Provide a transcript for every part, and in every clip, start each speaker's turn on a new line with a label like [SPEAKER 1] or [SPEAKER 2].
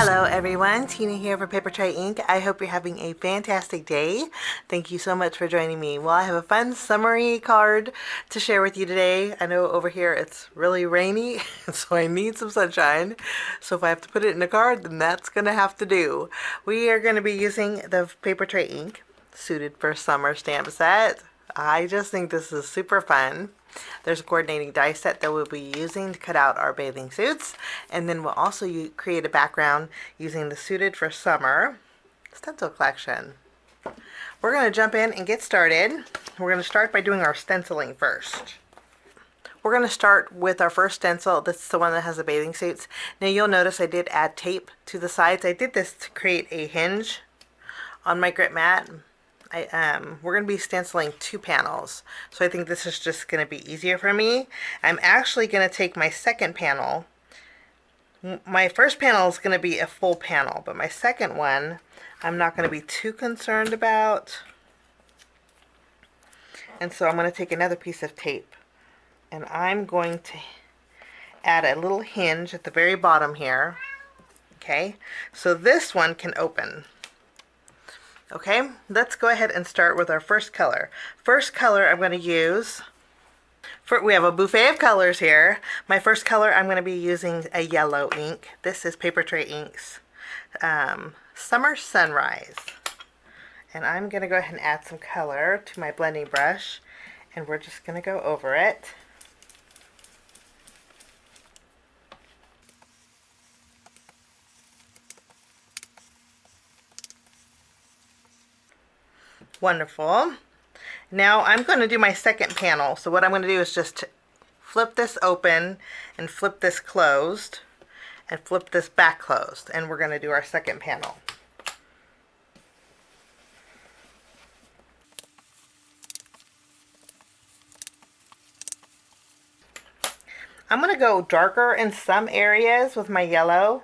[SPEAKER 1] Hello everyone, Tina here for Papertrey Ink. I hope you're having a fantastic day. Thank you so much for joining me. Well, I have a fun summery card to share with you today. I know over here it's really rainy, so I need some sunshine. So if I have to put it in a card, then that's gonna have to do. We are gonna be using the Papertrey Ink Suited for Summer stamp set. I just think this is super fun. There's a coordinating die set that we'll be using to cut out our bathing suits, and then we'll also create a background using the Suited for Summer Stencil Collection. We're going to jump in and get started. We're going to start by doing our stenciling first. We're going to start with our first stencil. This is the one that has the bathing suits. Now you'll notice I did add tape to the sides. I did this to create a hinge on my grit mat. We're going to be stenciling 2 panels, so I think this is just going to be easier for me. I'm actually going to take my second panel. My first panel is going to be a full panel, but my second one I'm not going to be too concerned about. And so I'm going to take another piece of tape, and I'm going to add a little hinge at the very bottom here. Okay, so this one can open. Okay, let's go ahead and start with our first color. First color I'm going to use, we have a buffet of colors here. My first color I'm going to be using a yellow ink. This is Papertrey Ink's Summer Sunrise. And I'm going to go ahead and add some color to my blending brush, and we're just going to go over it. Wonderful. Now I'm going to do my second panel. So what I'm going to do is just flip this open and flip this closed and flip this back closed, and we're going to do our second panel. I'm going to go darker in some areas with my yellow.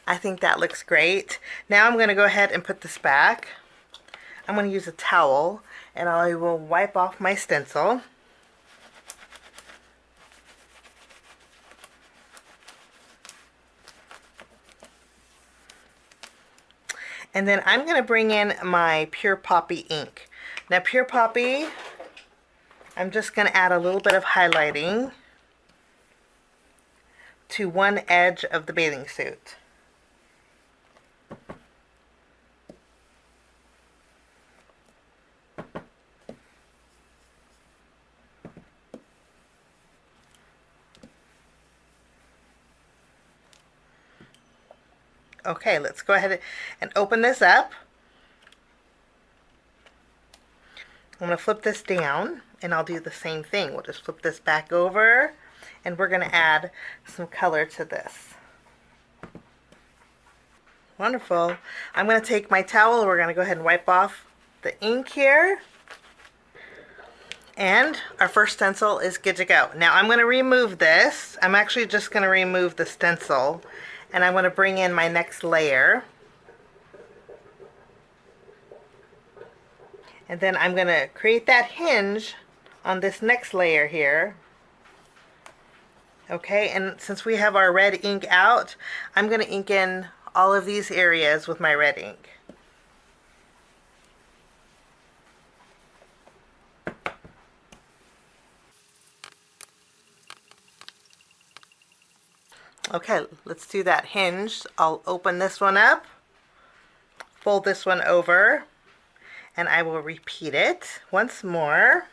[SPEAKER 1] I think that looks great. Now I'm going to go ahead and put this back. I'm going to use a towel, and I will wipe off my stencil. And then I'm going to bring in my Pure Poppy ink. Now Pure Poppy, I'm just going to add a little bit of highlighting to one edge of the bathing suit. Okay, let's go ahead and open this up. I'm going to flip this down, and I'll do the same thing. We'll just flip this back over, and we're going to add some color to this. Wonderful. I'm going to take my towel. We're going to go ahead and wipe off the ink here. And our first stencil is good to go. Now I'm going to remove this. I'm actually just going to remove the stencil, and I'm going to bring in my next layer. And then I'm going to create that hinge on this next layer here. Okay, and since we have our red ink out, I'm going to ink in all of these areas with my red ink. Okay, let's do that hinge. I'll open this one up, fold this one over, and I will repeat it once more.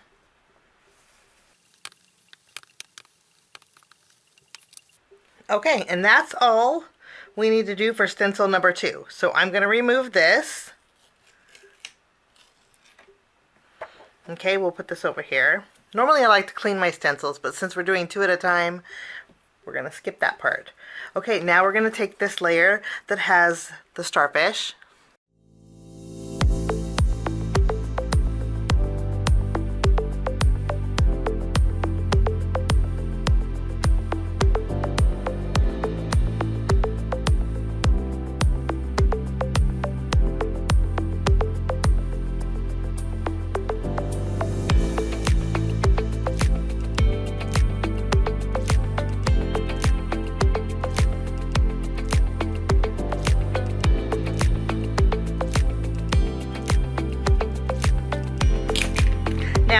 [SPEAKER 1] Okay, and that's all we need to do for stencil number 2. So I'm going to remove this. Okay, we'll put this over here. Normally I like to clean my stencils, but since we're doing 2 at a time, we're going to skip that part. Okay, now we're going to take this layer that has the starfish.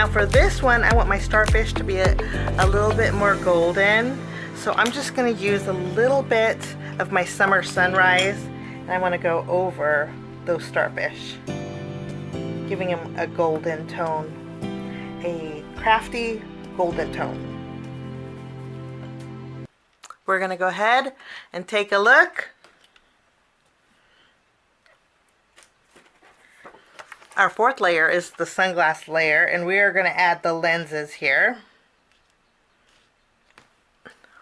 [SPEAKER 1] Now for this one, I want my starfish to be a little bit more golden. So I'm just going to use a little bit of my Summer Sunrise, and I want to go over those starfish, giving them a golden tone, a crafty golden tone. We're going to go ahead and take a look. Our fourth layer is the sunglass layer, and we are going to add the lenses here.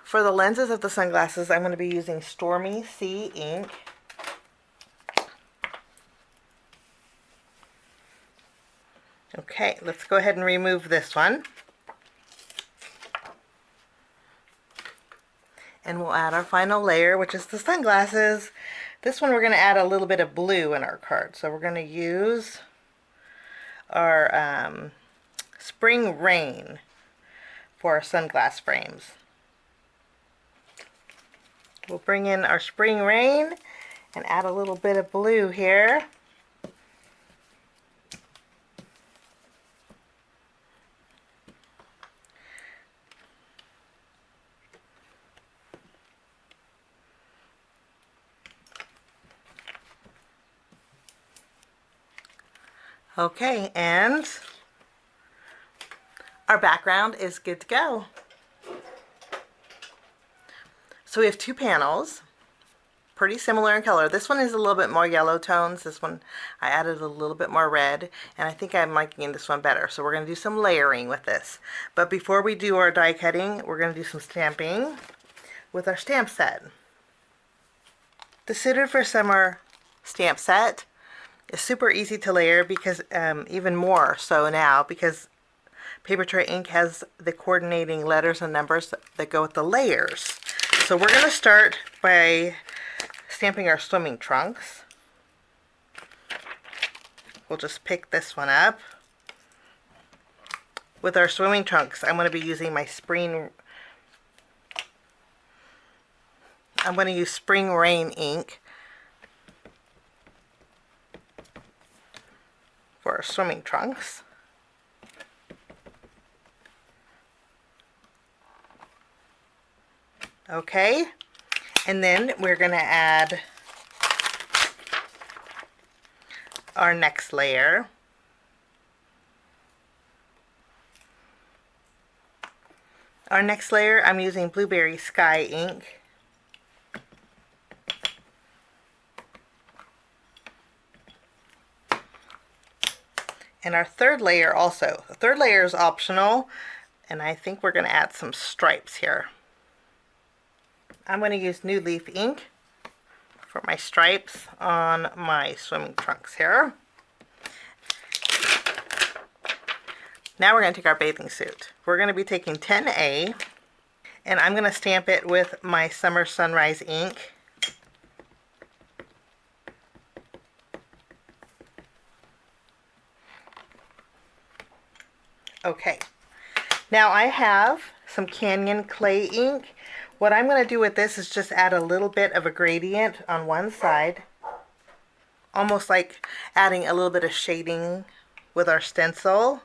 [SPEAKER 1] For the lenses of the sunglasses, I'm going to be using Stormy C ink. Okay, let's go ahead and remove this one. And we'll add our final layer, which is the sunglasses. This one we're going to add a little bit of blue in our card. So we're going to use our Spring Rain for our sunglass frames. We'll bring in our Spring Rain and add a little bit of blue here. Okay, and our background is good to go. So we have two panels, pretty similar in color. This one is a little bit more yellow tones. This one I added a little bit more red, and I think I'm liking this one better. So we're going to do some layering with this. But before we do our die cutting, we're going to do some stamping with our stamp set. The Suited for Summer stamp set is super easy to layer, because even more so now, because Papertrey Ink has the coordinating letters and numbers that go with the layers. So we're going to start by stamping our swimming trunks. We'll just pick this one up. With our swimming trunks, I'm going to be using my I'm going to use Spring Rain ink for our swimming trunks. Okay, and then we're going to add our next layer. Our next layer, I'm using Blueberry Sky ink. And our third layer also. The third layer is optional, and I think we're going to add some stripes here. I'm going to use New Leaf ink for my stripes on my swimming trunks here. Now we're going to take our bathing suit. We're going to be taking 10A, and I'm going to stamp it with my Summer Sunrise ink. Okay, now I have some Canyon clay ink. What I'm going to do with this is just add a little bit of a gradient on one side, almost like adding a little bit of shading with our stencil.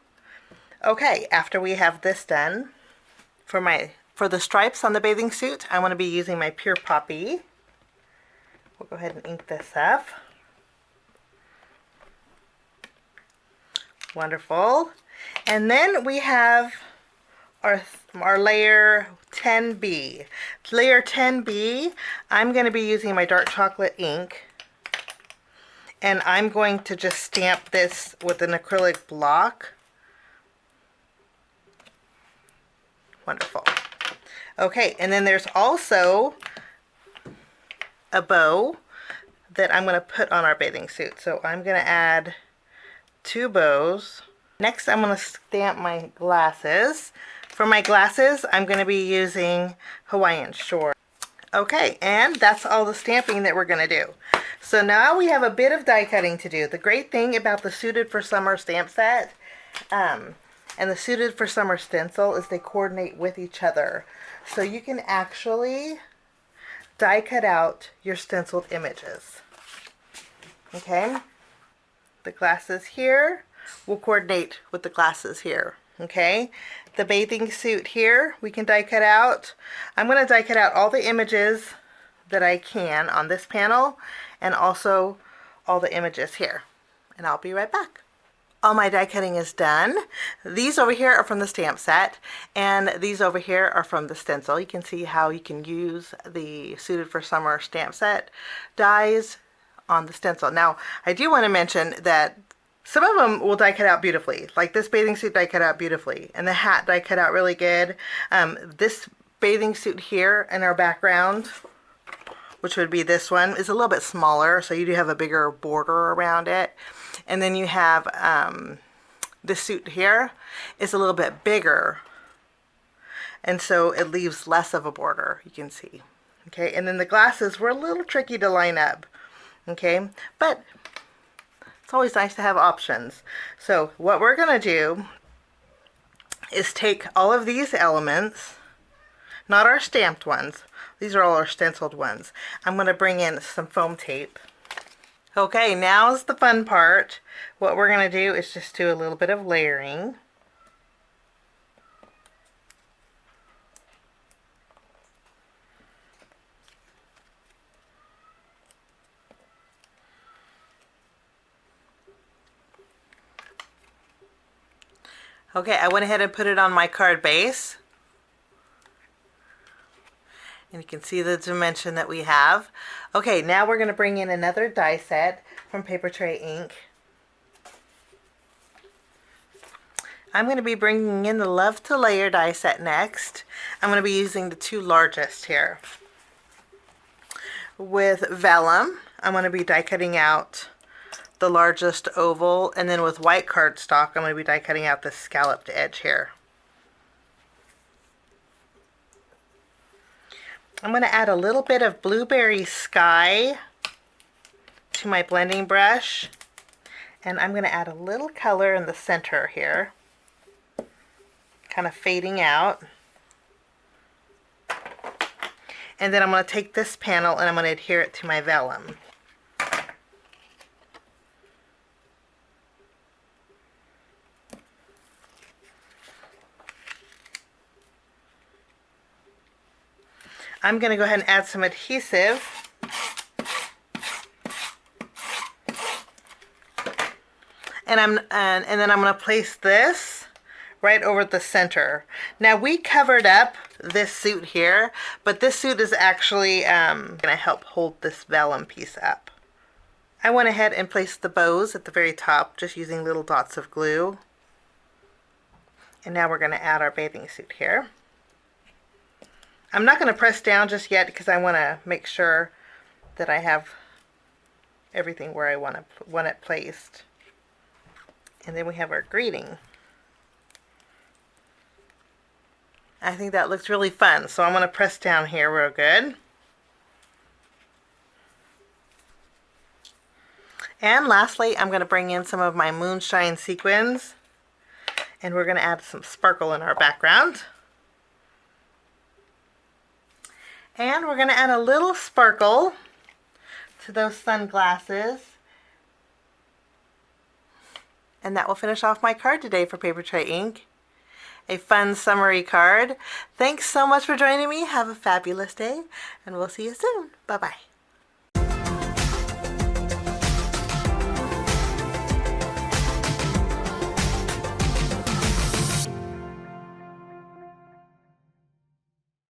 [SPEAKER 1] Okay, after we have this done, for the stripes on the bathing suit, I want to be using my Pure Poppy. We'll go ahead and ink this up. Wonderful. And then we have our layer 10B. Layer 10B, I'm going to be using my dark chocolate ink, and I'm going to just stamp this with an acrylic block. Wonderful. Okay, and then there's also a bow that I'm going to put on our bathing suit. So I'm going to add 2 bows. Next, I'm going to stamp my glasses. For my glasses, I'm going to be using Hawaiian short. Okay, and that's all the stamping that we're going to do. So now we have a bit of die cutting to do. The great thing about the Suited for Summer stamp set and the Suited for Summer stencil is they coordinate with each other. So you can actually die cut out your stenciled images. Okay, the glasses here will coordinate with the glasses here. Okay, the bathing suit here we can die cut out. I'm going to die cut out all the images that I can on this panel, and also all the images here, and I'll be right back. All my die cutting is done. These over here are from the stamp set, and these over here are from the stencil. You can see how you can use the Suited for Summer stamp set dies on the stencil. Now, I do want to mention that some of them will die cut out beautifully, like this bathing suit die cut out beautifully, and the hat die cut out really good. This bathing suit here in our background, which would be this one, is a little bit smaller, so you do have a bigger border around it. And then you have this suit here is a little bit bigger, and so it leaves less of a border, you can see. Okay, and then the glasses were a little tricky to line up. Okay, but it's always nice to have options. So what we're going to do is take all of these elements, not our stamped ones, these are all our stenciled ones. I'm going to bring in some foam tape. Okay, now's the fun part. What we're going to do is just do a little bit of layering. Okay, I went ahead and put it on my card base. And you can see the dimension that we have. Okay, now we're going to bring in another die set from Papertrey Ink. I'm going to be bringing in the Love to Layer die set next. I'm going to be using the two largest here. With vellum, I'm going to be die cutting out the largest oval, and then with white cardstock, I'm going to be die cutting out the scalloped edge here. I'm going to add a little bit of Blueberry Sky to my blending brush, and I'm going to add a little color in the center here, kind of fading out. And then I'm going to take this panel and I'm going to adhere it to my vellum. I'm going to go ahead and add some adhesive. And then I'm going to place this right over the center. Now we covered up this suit here, but this suit is actually going to help hold this vellum piece up. I went ahead and placed the bows at the very top, just using little dots of glue. And now we're going to add our bathing suit here. I'm not going to press down just yet because I want to make sure that I have everything where I want it placed. And then we have our greeting. I think that looks really fun, so I'm going to press down here real good. And lastly, I'm going to bring in some of my Moonshine sequins, and we're going to add some sparkle in our background. And we're going to add a little sparkle to those sunglasses. And that will finish off my card today for Papertrey Ink. A fun summery card. Thanks so much for joining me. Have a fabulous day, and we'll see you soon. Bye-bye.